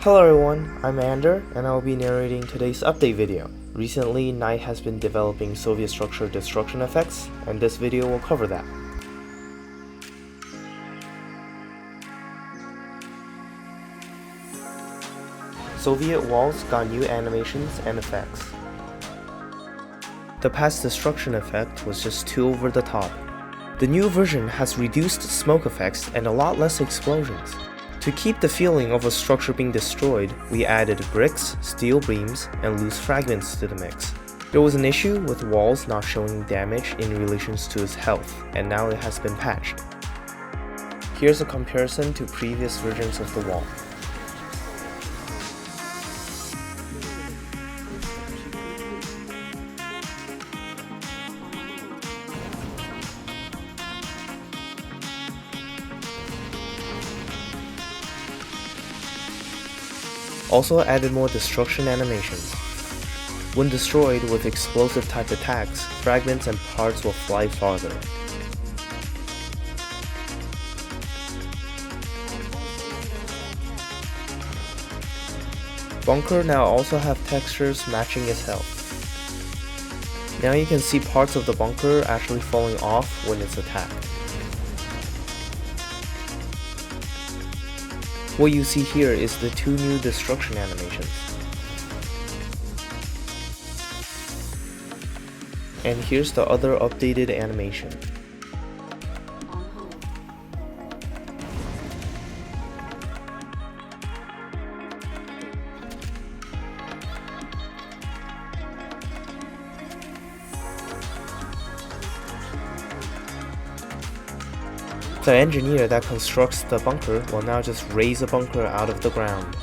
Hello everyone, I'm Ander, and I'll be narrating today's update video. Recently, Knight has been developing Soviet structure destruction effects, and this video will cover that. Soviet walls got new animations and effects. The past destruction effect was just too over the top. The new version has reduced smoke effects and a lot less explosions. To keep the feeling of a structure being destroyed, we added bricks, steel beams, and loose fragments to the mix. There was an issue with walls not showing damage in relation to its health, and now it has been patched. Here's a comparison to previous versions of the wall. Also added more destruction animations. When destroyed with explosive type attacks, fragments and parts will fly farther. Bunker now also have textures matching its health. Now you can see parts of the bunker actually falling off when it's attacked. What you see here is the two new destruction animations. And here's the other updated animation. The engineer that constructs the bunker will now just raise a bunker out of the ground.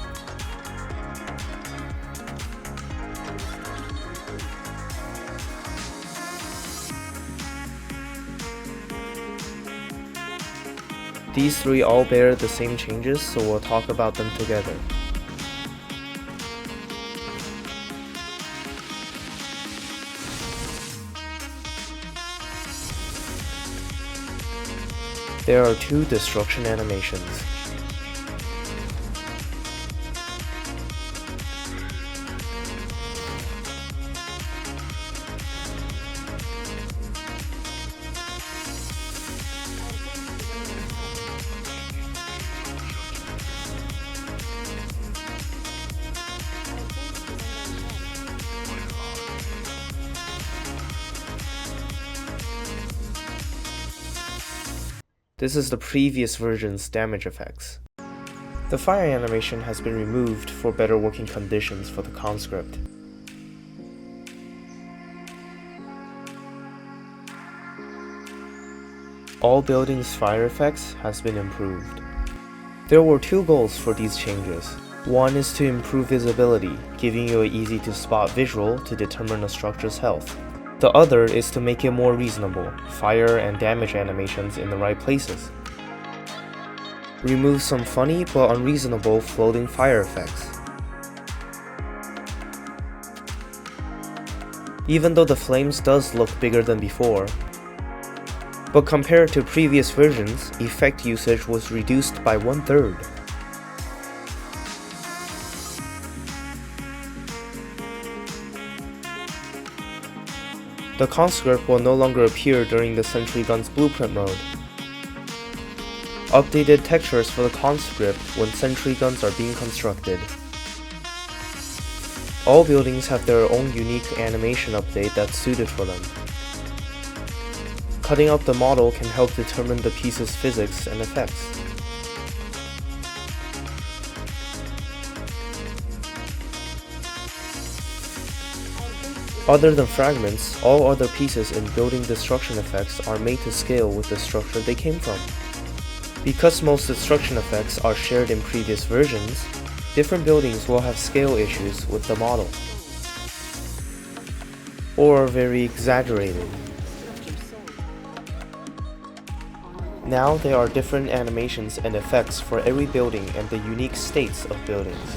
These three all bear the same changes, so we'll talk about them together. There are two destruction animations. This is the previous version's damage effects. The fire animation has been removed for better working conditions for the conscript. All buildings' fire effects has been improved. There were two goals for these changes. One is to improve visibility, giving you an easy to spot visual to determine a structure's health. The other is to make it more reasonable, fire and damage animations in the right places. Remove some funny but unreasonable floating fire effects. Even though the flames does look bigger than before, but compared to previous versions, effect usage was reduced by 1/3. The conscript will no longer appear during the sentry gun's blueprint mode. Updated textures for the conscript when sentry guns are being constructed. All buildings have their own unique animation update that's suited for them. Cutting out the model can help determine the piece's physics and effects. Other than fragments, all other pieces in building destruction effects are made to scale with the structure they came from. Because most destruction effects are shared in previous versions, different buildings will have scale issues with the model, or are very exaggerated. Now there are different animations and effects for every building and the unique states of buildings.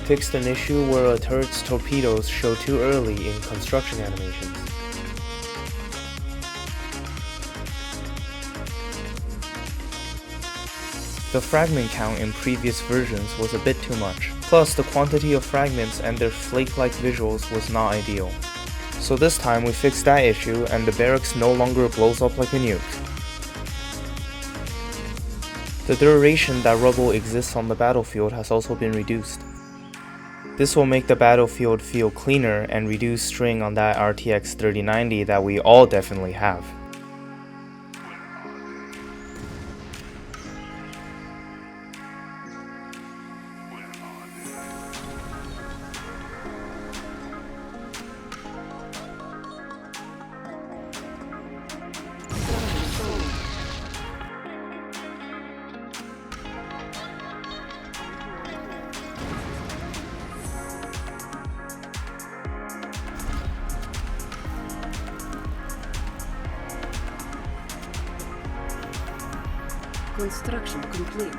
fixed an issue where a turret's torpedoes show too early in construction animations. The fragment count in previous versions was a bit too much, plus the quantity of fragments and their flake-like visuals was not ideal. So this time we fixed that issue and the barracks no longer blows up like a nuke. The duration that rubble exists on the battlefield has also been reduced. This will make the battlefield feel cleaner and reduce string on that RTX 3090 that we all definitely have. Construction complete.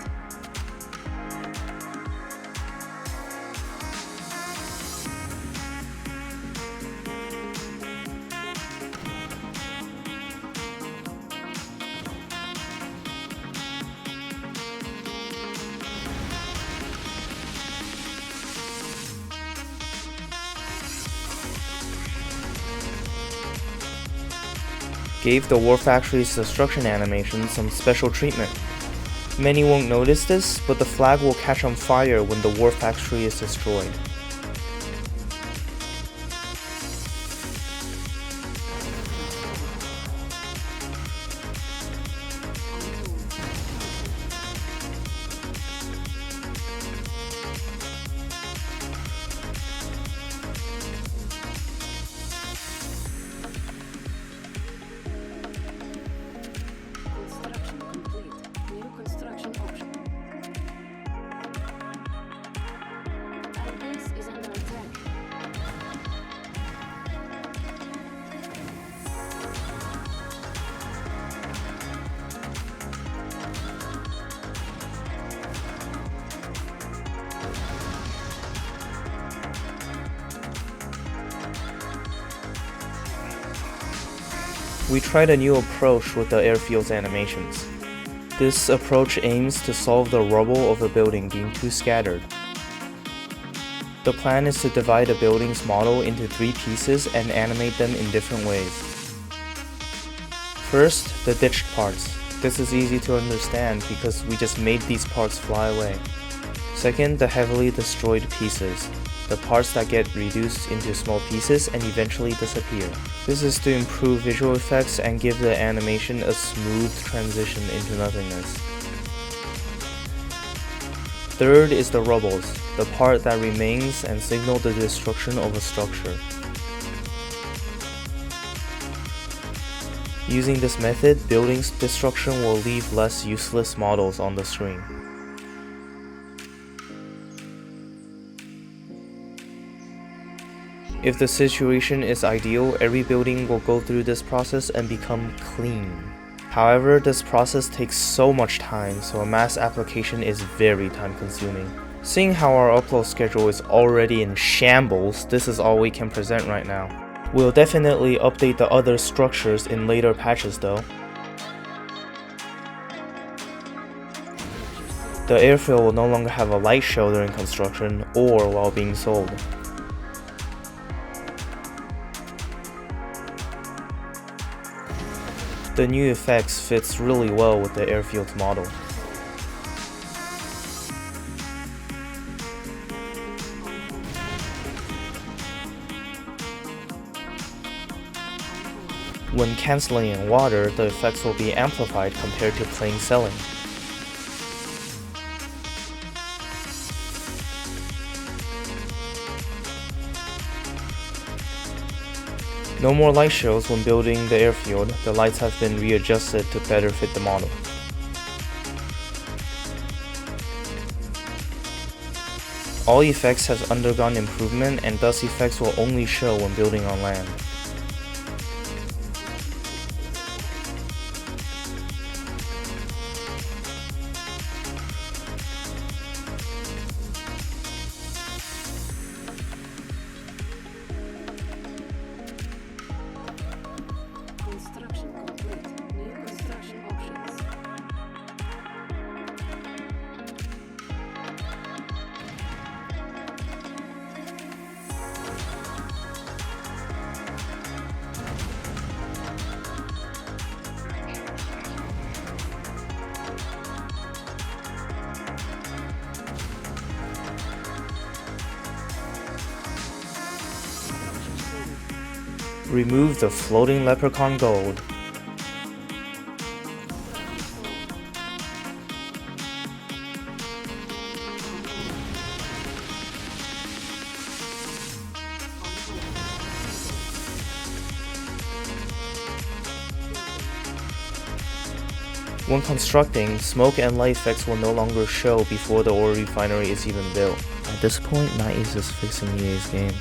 Gave the War Factory's destruction animation some special treatment. Many won't notice this, but the flag will catch on fire when the War Factory is destroyed. We tried a new approach with the Airfield's animations. This approach aims to solve the rubble of a building being too scattered. The plan is to divide a building's model into 3 pieces and animate them in different ways. First, the ditched parts. This is easy to understand because we just made these parts fly away. Second, the heavily destroyed pieces. The parts that get reduced into small pieces and eventually disappear. This is to improve visual effects and give the animation a smooth transition into nothingness. Third is the rubbles, the part that remains and signal the destruction of a structure. Using this method, building's destruction will leave less useless models on the screen. If the situation is ideal, every building will go through this process and become clean. However, this process takes so much time, so a mass application is very time consuming. Seeing how our upload schedule is already in shambles, this is all we can present right now. We'll definitely update the other structures in later patches though. The airfield will no longer have a light show during construction or while being sold. The new effects fits really well with the Airfield's model. When cancelling in water, the effects will be amplified compared to plain sailing. No more light shows when building the airfield, the lights have been readjusted to better fit the model. All effects have undergone improvement and thus effects will only show when building on land. Remove the floating leprechaun gold. When constructing, smoke and light effects will no longer show before the ore refinery is even built. At this point, Knight is just fixing EA's game.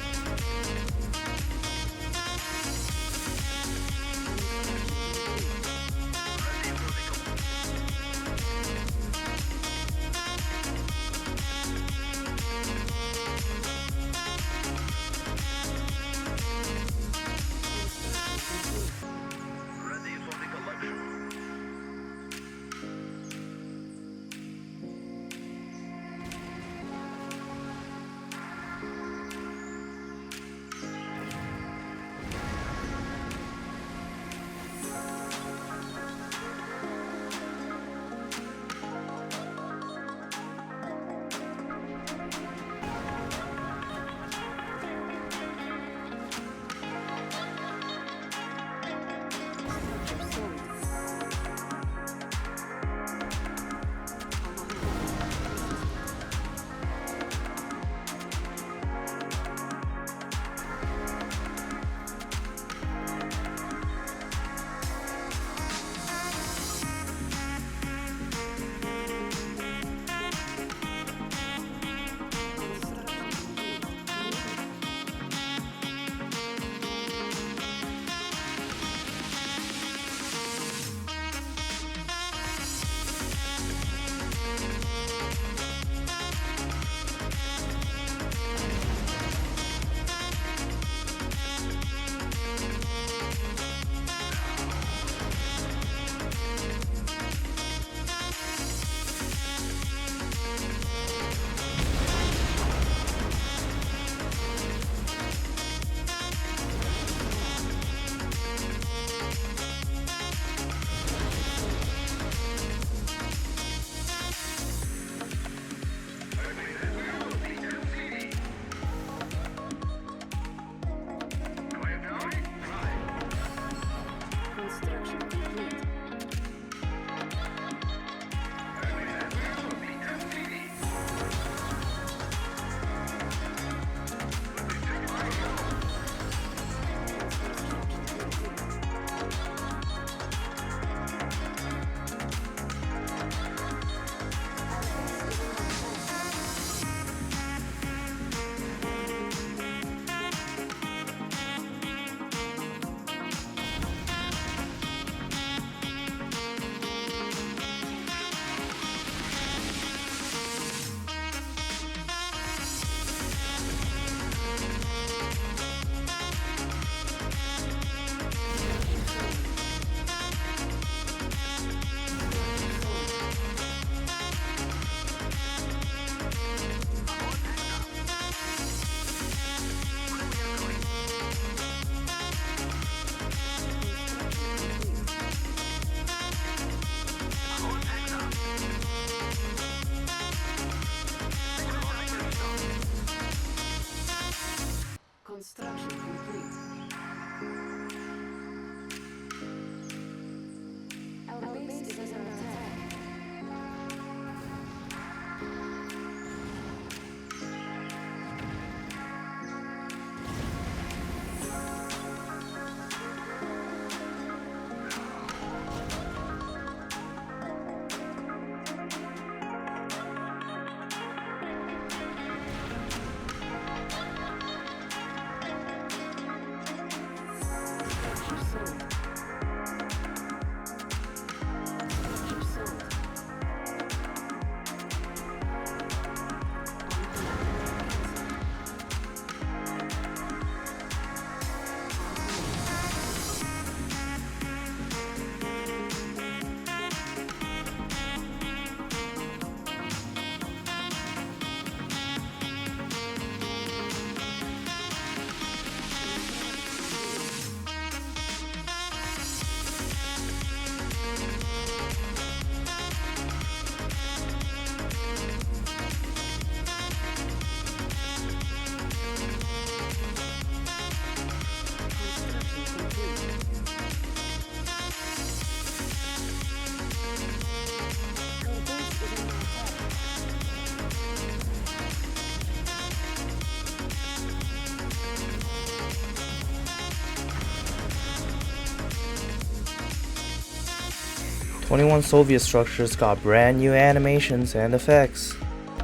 21 Soviet structures got brand new animations and effects.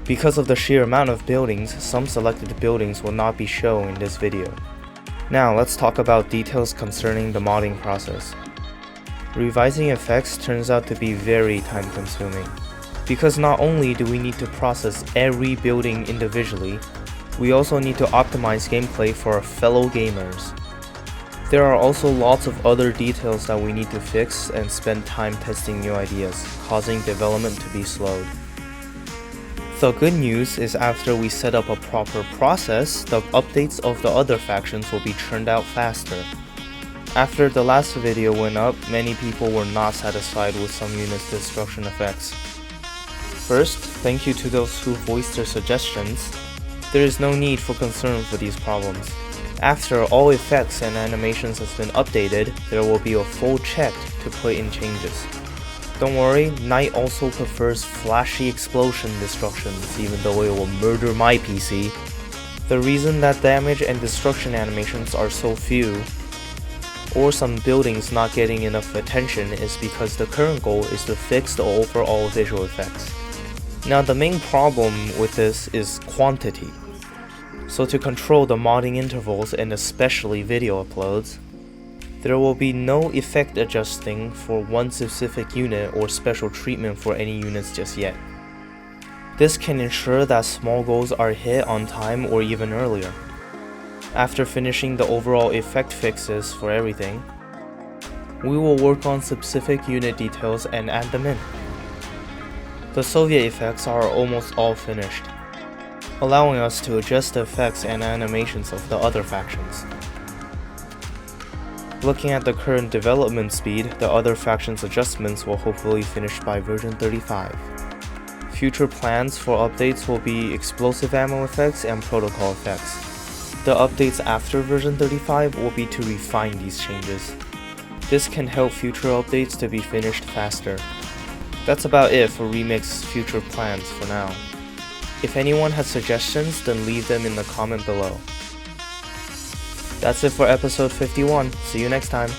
Because of the sheer amount of buildings, some selected buildings will not be shown in this video. Now let's talk about details concerning the modding process. Revising effects turns out to be very time consuming, because not only do we need to process every building individually, we also need to optimize gameplay for our fellow gamers. There are also lots of other details that we need to fix and spend time testing new ideas, causing development to be slowed. The good news is after we set up a proper process, the updates of the other factions will be churned out faster. After the last video went up, many people were not satisfied with some units' destruction effects. First, thank you to those who voiced their suggestions. There is no need for concern for these problems. After all effects and animations has been updated, there will be a full check to put in changes. Don't worry, Knight also prefers flashy explosion destructions even though it will murder my PC. The reason that damage and destruction animations are so few, or some buildings not getting enough attention, is because the current goal is to fix the overall visual effects. Now the main problem with this is quantity. So to control the modding intervals and especially video uploads, there will be no effect adjusting for one specific unit or special treatment for any units just yet. This can ensure that small goals are hit on time or even earlier. After finishing the overall effect fixes for everything, we will work on specific unit details and add them in. The Soviet effects are almost all finished, allowing us to adjust the effects and animations of the other factions. Looking at the current development speed, the other factions' adjustments will hopefully finish by version 35. Future plans for updates will be explosive ammo effects and protocol effects. The updates after version 35 will be to refine these changes. This can help future updates to be finished faster. That's about it for Remix's future plans for now. If anyone has suggestions, then leave them in the comment below. That's it for episode 51. See you next time.